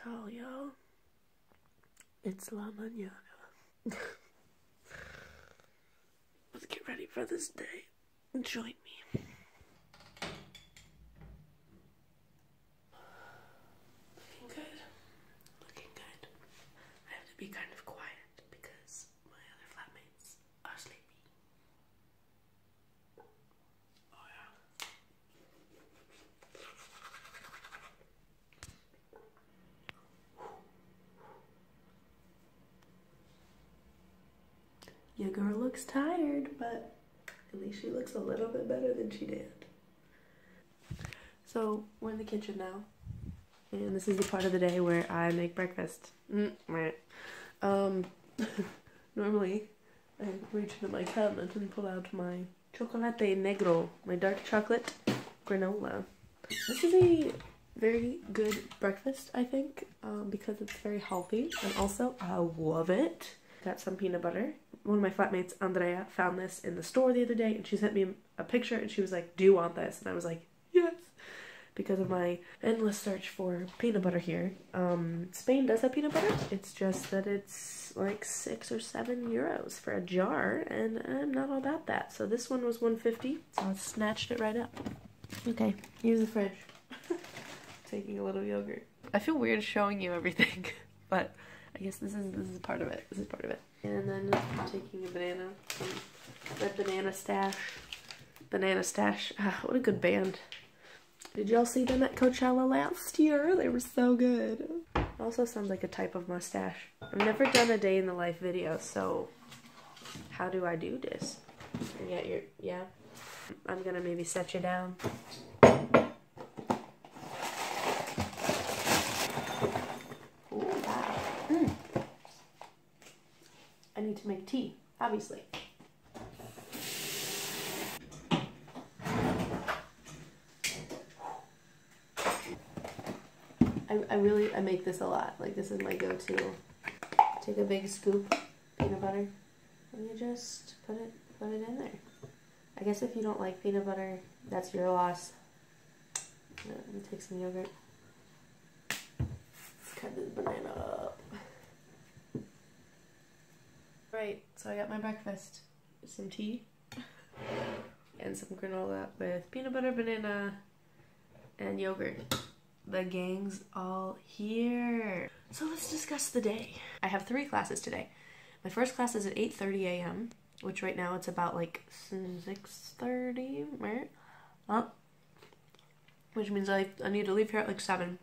tall, y'all. It's la mañana. Let's get ready for this day. Join me. Looking good. Looking good. I have to be kind of quiet because my other flatmates are sleepy. Oh yeah. Your girl looks tired, but at least she looks a little bit better than she did. So we're in the kitchen now, and this is the part of the day where I make breakfast. Normally I reach into my cabinet and pull out my chocolate negro, my dark chocolate granola. This is a very good breakfast, I think, because it's very healthy, and also I love it. Got some peanut butter. One of my flatmates, Andrea, found this in the store the other day, and she sent me a picture, and she was like, do you want this? And I was like, yes, because of my endless search for peanut butter here. Spain does have peanut butter. It's just that it's like 6 or 7 euros for a jar, and I'm not all about that. So this one was 150, so I snatched it right up. Okay, use the fridge. Taking a little yogurt. I feel weird showing you everything, but I guess this is part of it. This is part of it. And then I'm taking a banana, some red banana stash. Banana Stash. Ah, what a good band. Did y'all see them at Coachella last year? They were so good. Also sounds like a type of mustache. I've never done a day in the life video, so how do I do this? Yeah. I'm gonna maybe set you down. I need to make tea, obviously. I make this a lot. Like, this is my go-to. Take a big scoop peanut butter and you just put it in there. I guess if you don't like peanut butter, that's your loss. Let me take some yogurt. Let's cut this banana up. Right, so I got my breakfast. Some tea and some granola with peanut butter, banana, and yogurt. The gang's all here. So let's discuss the day. I have 3 classes today. My first class is at 8:30 a.m., which right now it's about like 6:30, right? Which means I need to leave here at like 7.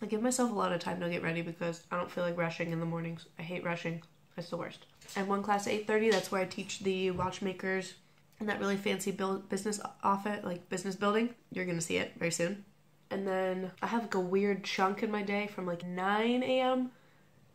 I give myself a lot of time to get ready because I don't feel like rushing in the mornings. I hate rushing. It's the worst. I have one class at 8:30. That's where I teach the watchmakers and that really fancy business office, like business building. You're gonna see it very soon. And then I have like a weird chunk in my day from like 9 a.m.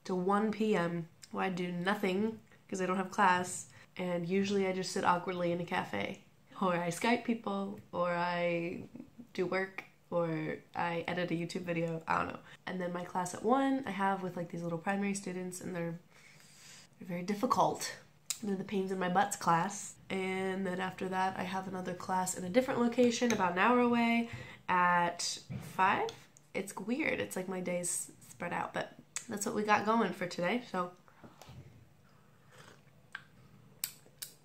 to 1 p.m. where I do nothing because I don't have class. And usually I just sit awkwardly in a cafe, or I Skype people, or I do work, or I edit a YouTube video. I don't know. And then my class at 1 I have with like these little primary students, and they're very difficult. And then the pains in my butts class. And then after that I have another class in a different location about an hour away at 5. It's weird. It's like my days spread out, but that's what we got going for today. So,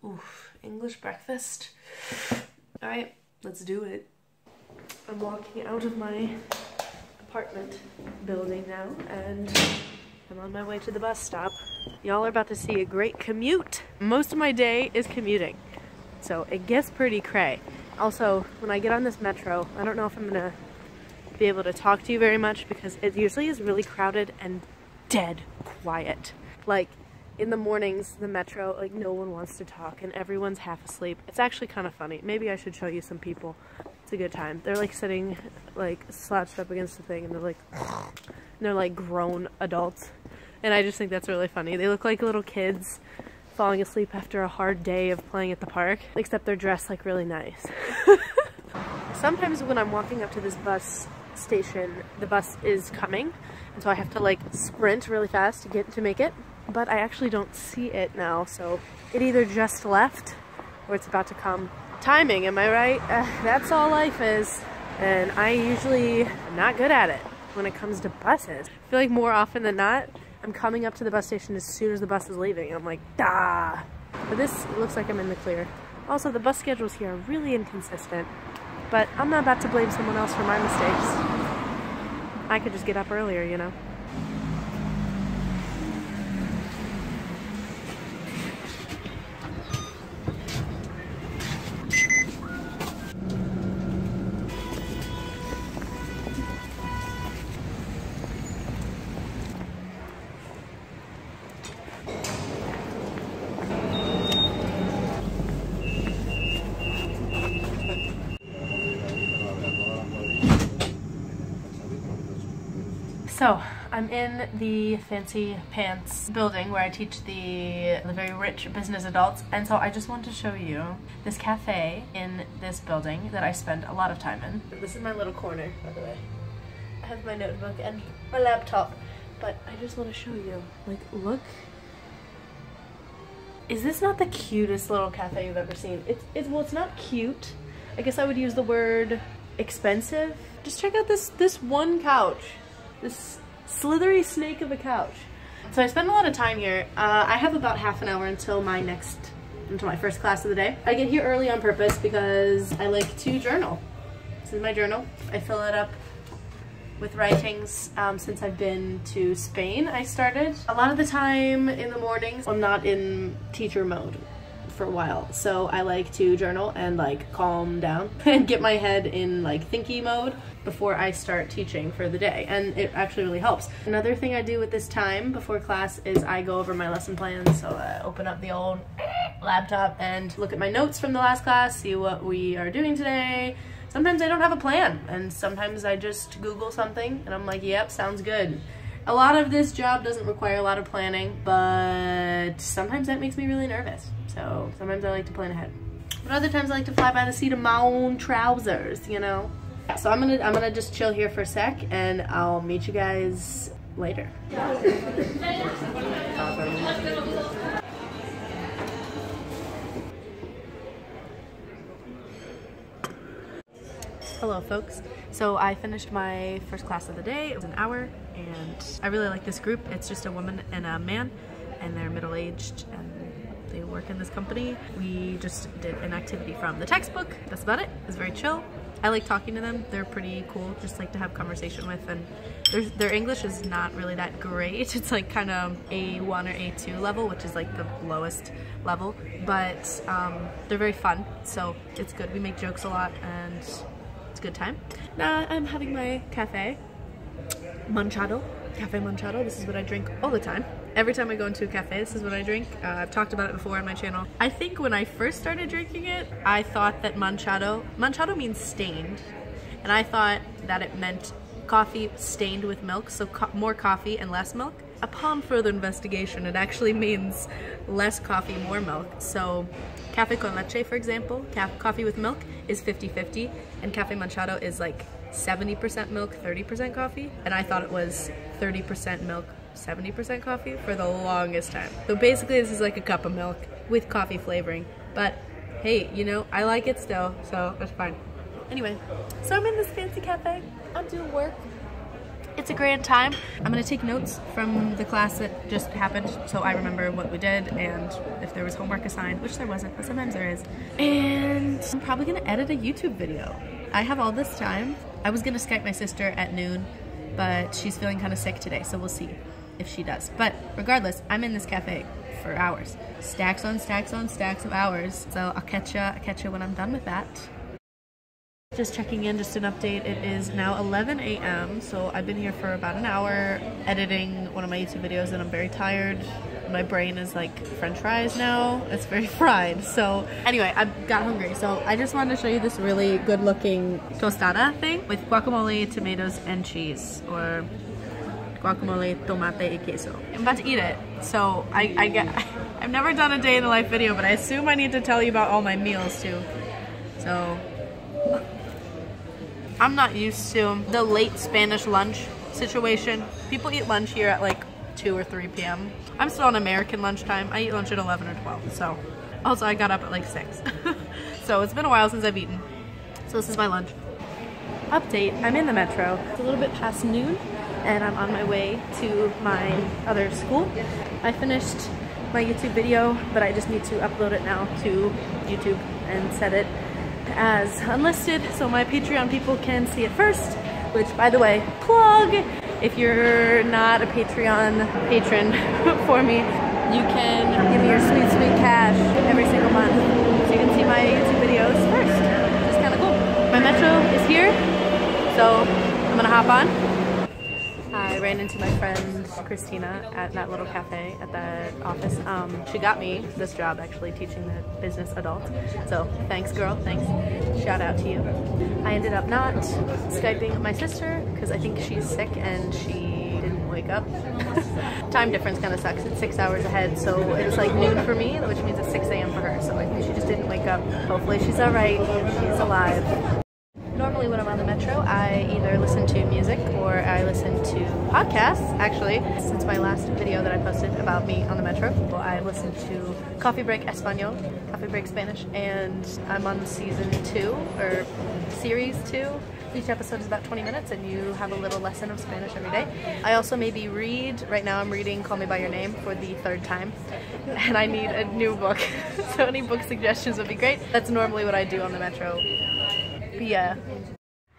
oof, English breakfast. All right, let's do it. I'm walking out of my apartment building now, and I'm on my way to the bus stop. Y'all are about to see a great commute. Most of my day is commuting, so it gets pretty cray. Also, when I get on this metro, I don't know if I'm gonna be able to talk to you very much because it usually is really crowded and dead quiet. Like, in the mornings, the metro, like, no one wants to talk and everyone's half asleep. It's actually kind of funny. Maybe I should show you some people. It's a good time. They're like sitting, like, slouched up against the thing, and they're like grown adults. And I just think that's really funny. They look like little kids falling asleep after a hard day of playing at the park, except they're dressed like really nice. Sometimes when I'm walking up to this bus station, the bus is coming, and so I have to like sprint really fast to make it, but I actually don't see it now, so it either just left or it's about to come. Timing, am I right? That's all life is, and I usually am not good at it. when it comes to buses. I feel like more often than not, I'm coming up to the bus station as soon as the bus is leaving. I'm like, dah. But this looks like I'm in the clear. Also, the bus schedules here are really inconsistent, but I'm not about to blame someone else for my mistakes. I could just get up earlier, you know? So, I'm in the fancy pants building where I teach the very rich business adults, and so I just want to show you this cafe in this building that I spend a lot of time in. This is my little corner, by the way. I have my notebook and my laptop, but I just want to show you. Like, look. Is this not the cutest little cafe you've ever seen? Well, it's not cute. I guess I would use the word expensive. Just check out this one couch. This slithery snake of a couch. So I spend a lot of time here. I have about half an hour until my first class of the day. I get here early on purpose because I like to journal. This is my journal. I fill it up with writings. Since I've been to Spain, I started. A lot of the time in the mornings, I'm not in teacher mode for a while, so I like to journal and like calm down and get my head in like thinky mode before I start teaching for the day, and it actually really helps. Another thing I do with this time before class is I go over my lesson plans. So I open up the old laptop and look at my notes from the last class, see what we are doing today. Sometimes I don't have a plan, and sometimes I just Google something and I'm like, yep, sounds good. A lot of this job doesn't require a lot of planning, but sometimes that makes me really nervous. So sometimes I like to plan ahead. But other times I like to fly by the seat of my own trousers, you know? So I'm gonna just chill here for a sec, and I'll meet you guys later. Hello folks. So I finished my first class of the day. It was an hour, and I really like this group. It's just a woman and a man, and they're middle-aged, and they work in this company. We just did an activity from the textbook. That's about it. It was very chill. I like talking to them. They're pretty cool, just like to have conversation with, and their English is not really that great. It's like kind of A1 or A2 level, which is like the lowest level, but they're very fun, so it's good. We make jokes a lot, and it's a good time. Now I'm having my cafe manchado. Cafe manchado. This is what I drink all the time. Every time I go into a cafe, this is what I drink. I've talked about it before on my channel. I think when I first started drinking it, I thought that manchado means stained, and I thought that it meant coffee stained with milk, so more coffee and less milk. Upon further investigation, it actually means less coffee, more milk. So cafe con leche, for example, coffee with milk is 50-50, and cafe manchado is like 70% milk, 30% coffee, and I thought it was 30% milk, 70% coffee for the longest time. So basically this is like a cup of milk with coffee flavoring, but hey, you know, I like it still, so that's fine. Anyway, so I'm in this fancy cafe. I'm doing work. It's a grand time. I'm gonna take notes from the class that just happened, so I remember what we did and if there was homework assigned, which there wasn't, but sometimes there is. And I'm probably gonna edit a YouTube video. I have all this time. I was gonna Skype my sister at noon, but she's feeling kind of sick today, so we'll see if she does. But regardless, I'm in this cafe for hours. Stacks on stacks on stacks of hours. So I'll catch ya when I'm done with that. Just checking in, just an update. It is now 11 a.m. so I've been here for about an hour editing one of my YouTube videos, and I'm very tired. My brain is like french fries now. It's very fried. So anyway, I got hungry, so I just wanted to show you this really good looking tostada thing with guacamole, tomatoes, and cheese, or guacamole, tomate, y queso. I'm about to eat it, so I've never done a day in the life video, but I assume I need to tell you about all my meals too. So I'm not used to the late Spanish lunch situation. People eat lunch here at like 2 or 3 p.m. I'm still on American lunchtime. I eat lunch at 11 or 12, so. Also, I got up at like 6. So it's been a while since I've eaten. So this is my lunch. update. I'm in the metro. It's a little bit past noon and I'm on my way to my other school. I finished my YouTube video, but I just need to upload it now to YouTube and set it as unlisted so my Patreon people can see it first, which, by the way, plug, if you're not a Patreon patron for me, you can give me your sweet, sweet cash every single month so you can see my YouTube videos first, which is kind of cool. My metro is here, so I'm gonna hop on. I ran into my friend Christina at that little cafe at that office. She got me this job, actually, teaching the business adult. So thanks, girl, thanks. Shout out to you. I ended up not Skyping my sister because I think she's sick and she didn't wake up. Time difference kind of sucks. It's 6 hours ahead, so it's like noon for me, which means it's 6 a.m. for her. So I think she just didn't wake up. Hopefully she's all right. She's alive. Normally when I'm on the metro, I either listen to music or I listen to podcasts. Actually, since my last video that I posted about me on the metro, well, I listened to Coffee Break Espanol, Coffee Break Spanish, and I'm on season 2, or series 2. Each episode is about 20 minutes and you have a little lesson of Spanish every day. I also maybe read, right now I'm reading Call Me By Your Name for the 3rd time, and I need a new book. So any book suggestions would be great. That's normally what I do on the metro. Yeah.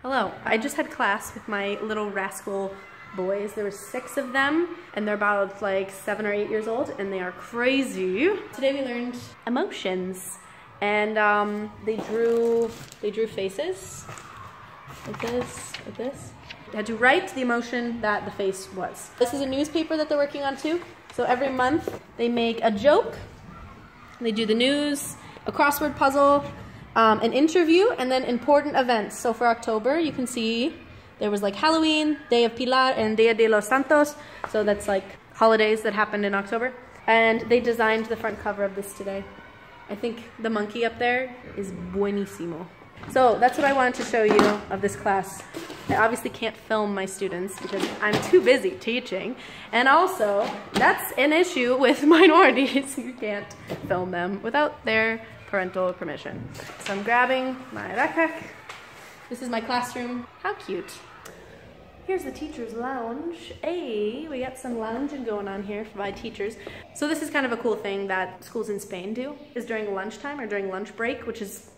Hello. I just had class with my little rascal boys. There were 6 of them and they're about like 7 or 8 years old and they are crazy. Today we learned emotions and they drew faces like this, like this. They had to write the emotion that the face was. This is a newspaper that they're working on too. So every month they make a joke, they do the news, a crossword puzzle, an interview, and then important events. So for October, you can see there was like Halloween, Day of Pilar, and Dia de los Santos. So that's like holidays that happened in October. And they designed the front cover of this today. I think the monkey up there is buenísimo. So that's what I wanted to show you of this class. I obviously can't film my students because I'm too busy teaching. And also, that's an issue with minorities. You can't film them without their parental permission. So I'm grabbing my backpack. This is my classroom. How cute. Here's the teacher's lounge. Hey, we got some lounging going on here for my teachers. So this is kind of a cool thing that schools in Spain do, is during lunchtime or during lunch break, which is,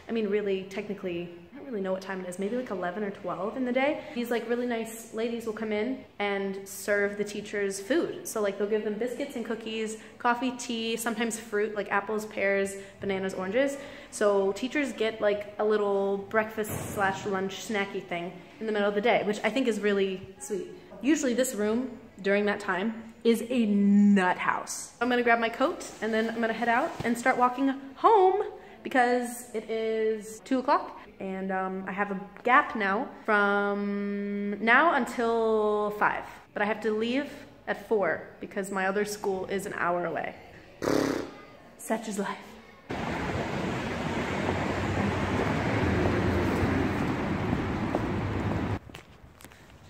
I mean, really, technically, I don't really know what time it is, maybe like 11 or 12 in the day. These like really nice ladies will come in and serve the teachers food. So like they'll give them biscuits and cookies, coffee, tea, sometimes fruit like apples, pears, bananas, oranges. So teachers get like a little breakfast slash lunch snacky thing in the middle of the day, which I think is really sweet. Usually this room during that time is a nut house. I'm gonna grab my coat and then I'm gonna head out and start walking home because it is 2 o'clock and I have a gap now from now until 5. But I have to leave at 4 because my other school is an hour away. Such is life.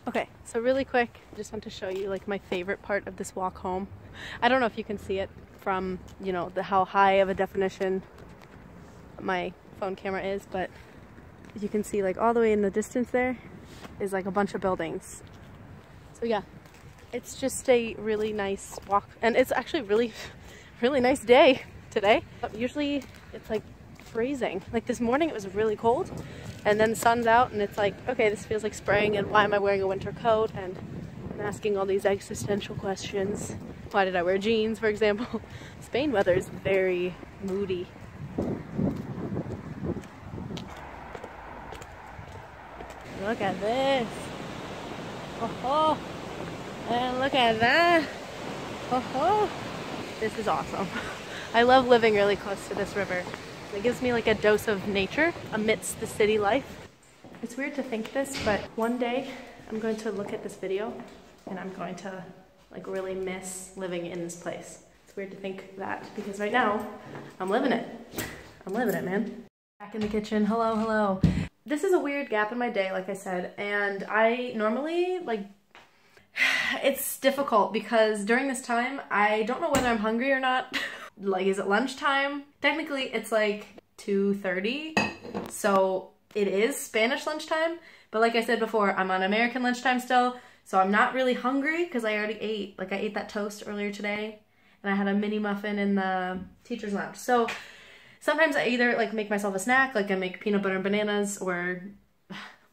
Okay, so really quick, I just want to show you like my favorite part of this walk home. I don't know if you can see it from, you know, how high of a definition my phone camera is, but you can see like all the way in the distance there is like a bunch of buildings. So yeah, it's just a really nice walk, and it's actually really nice day today. Usually it's like freezing. Like this morning it was really cold and then the sun's out and it's like, okay, this feels like spring and why am I wearing a winter coat, and I'm asking all these existential questions. Why did I wear jeans, for example? Spain weather is very moody. Look at this. Oh, and look at that. Oh, this is awesome. I love living really close to this river. It gives me like a dose of nature amidst the city life. It's weird to think this, but one day I'm going to look at this video and I'm going to like really miss living in this place. It's weird to think that because right now I'm living it. I'm living it, man. Back in the kitchen. Hello, hello. This is a weird gap in my day, like I said, and I normally, like, it's difficult because during this time, I don't know whether I'm hungry or not. Like, is it lunchtime? Technically, it's like 2:30, so it is Spanish lunchtime, But like I said before, I'm on American lunchtime still, so I'm not really hungry because I already ate. Like I ate that toast earlier today, and I had a mini muffin in the teacher's lounge. So sometimes I either like make myself a snack, like I make peanut butter and bananas, or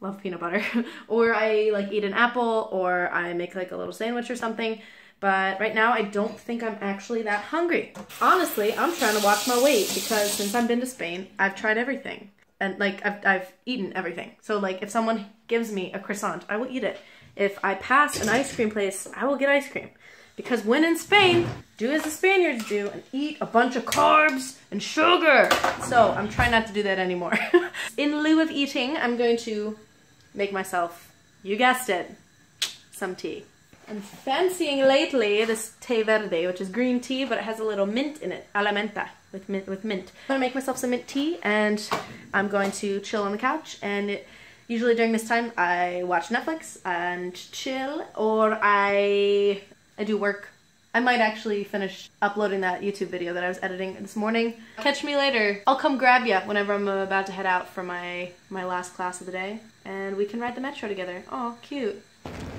love peanut butter, or I like eat an apple, or I make like a little sandwich or something. But right now I don't think I'm actually that hungry. Honestly, I'm trying to watch my weight because since I've been to Spain, I've tried everything. And like I've eaten everything. So like if someone gives me a croissant, I will eat it. If I pass an ice cream place, I will get ice cream. Because when in Spain, do as the Spaniards do and eat a bunch of carbs and sugar. So I'm trying not to do that anymore. In lieu of eating, I'm going to make myself, you guessed it, some tea. I'm fancying lately this té verde, which is green tea, but it has a little mint in it, a la menta, with mint. I'm gonna make myself some mint tea, and I'm going to chill on the couch, and usually during this time, I watch Netflix and chill, or I do work. I might actually finish uploading that YouTube video that I was editing this morning. Catch me later. I'll come grab ya whenever I'm about to head out for my last class of the day, and we can ride the metro together. Aw, cute.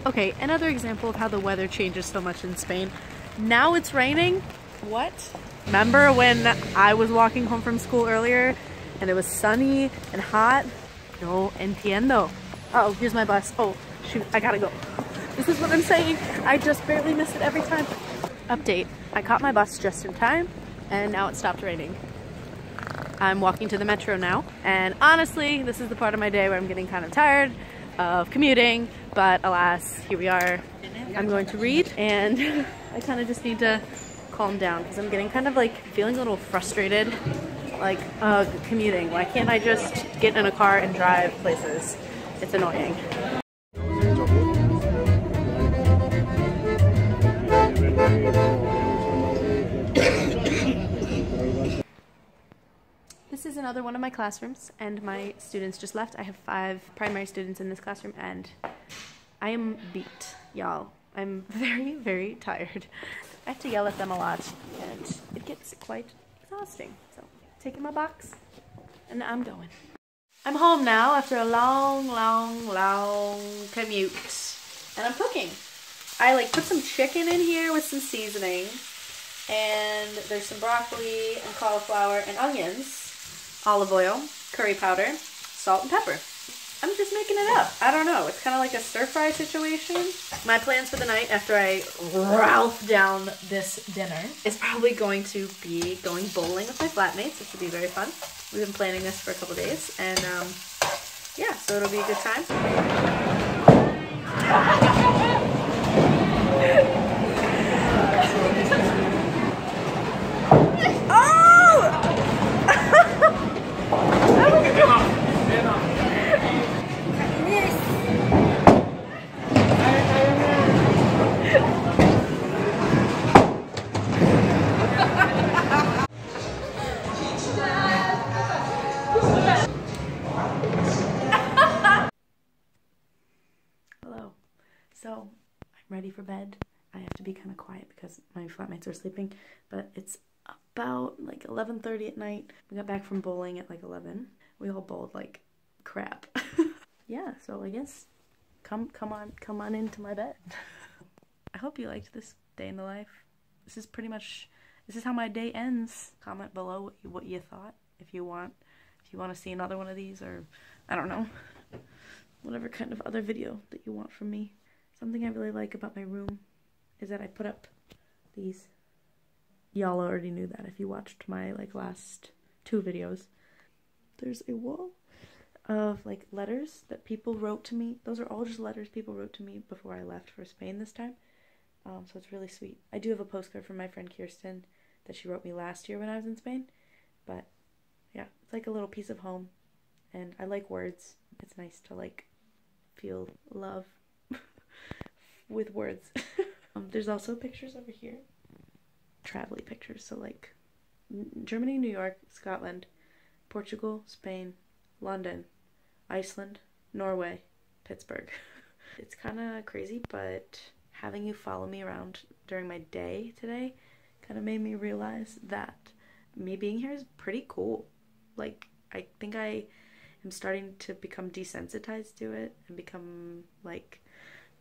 Okay, another example of how the weather changes so much in Spain. Now it's raining. What? Remember when I was walking home from school earlier and it was sunny and hot? No entiendo. Oh, here's my bus. Oh, shoot, I gotta go. This is what I'm saying. I just barely miss it every time. Update. I caught my bus just in time and now it stopped raining. I'm walking to the metro now, and honestly, this is the part of my day where I'm getting kind of tired of commuting, but alas, here we are. I'm going to read, and I kind of just need to calm down because I'm getting kind of like feeling a little frustrated, like commuting. Why can't I just get in a car and drive places? It's annoying. This is another one of my classrooms, and my students just left. I have 5 primary students in this classroom, and I am beat, y'all. I'm very, very tired. I have to yell at them a lot, and it gets quite exhausting. So, taking my box, and I'm going. I'm home now after a long, long, long commute, and I'm cooking. I like put some chicken in here with some seasoning, and there's some broccoli and cauliflower and onions. Olive oil, curry powder, salt and pepper. I'm just making it up. I don't know. It's kind of like a stir-fry situation. My plans for the night after I Ralph down this dinner is probably going to be going bowling with my flatmates, which will be very fun. We've been planning this for a couple days, and yeah, so it'll be a good time. So, I'm ready for bed. I have to be kind of quiet because my flatmates are sleeping, but it's about like 11:30 at night. We got back from bowling at like 11. We all bowled like crap. Yeah, so I guess come on into my bed. I hope you liked this day in the life. This is how my day ends. Comment below what you thought, if you want to see another one of these, or I don't know, whatever kind of other video that you want from me. Something I really like about my room is that I put up these. Y'all already knew that if you watched my like last 2 videos. There's a wall of like letters that people wrote to me. Those are all just letters people wrote to me before I left for Spain this time. So it's really sweet. I do have a postcard from my friend Kirsten that she wrote me last year when I was in Spain. But yeah, it's like a little piece of home. And I like words. It's nice to like feel love with words. There's also pictures over here. Travel-y pictures. So like Germany, New York, Scotland, Portugal, Spain, London, Iceland, Norway, Pittsburgh. It's kind of crazy, but having you follow me around during my day today kind of made me realize that me being here is pretty cool. Like, I think I I'm starting to become desensitized to it and become like,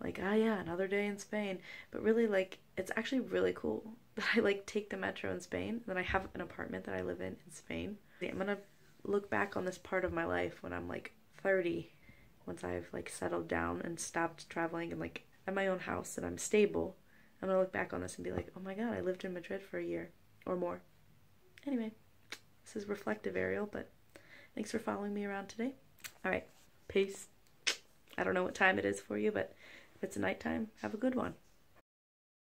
ah, yeah, another day in Spain. But really, like, it's actually really cool that I, like, take the metro in Spain, and then I have an apartment that I live in Spain. I'm gonna look back on this part of my life when I'm, like, 30, once I've, like, settled down and stopped traveling and, like, at my own house and I'm stable. I'm gonna look back on this and be like, oh my god, I lived in Madrid for a year or more. Anyway, this is reflective, Ariel, but thanks for following me around today. Alright, peace. I don't know what time it is for you, but if it's nighttime, have a good one.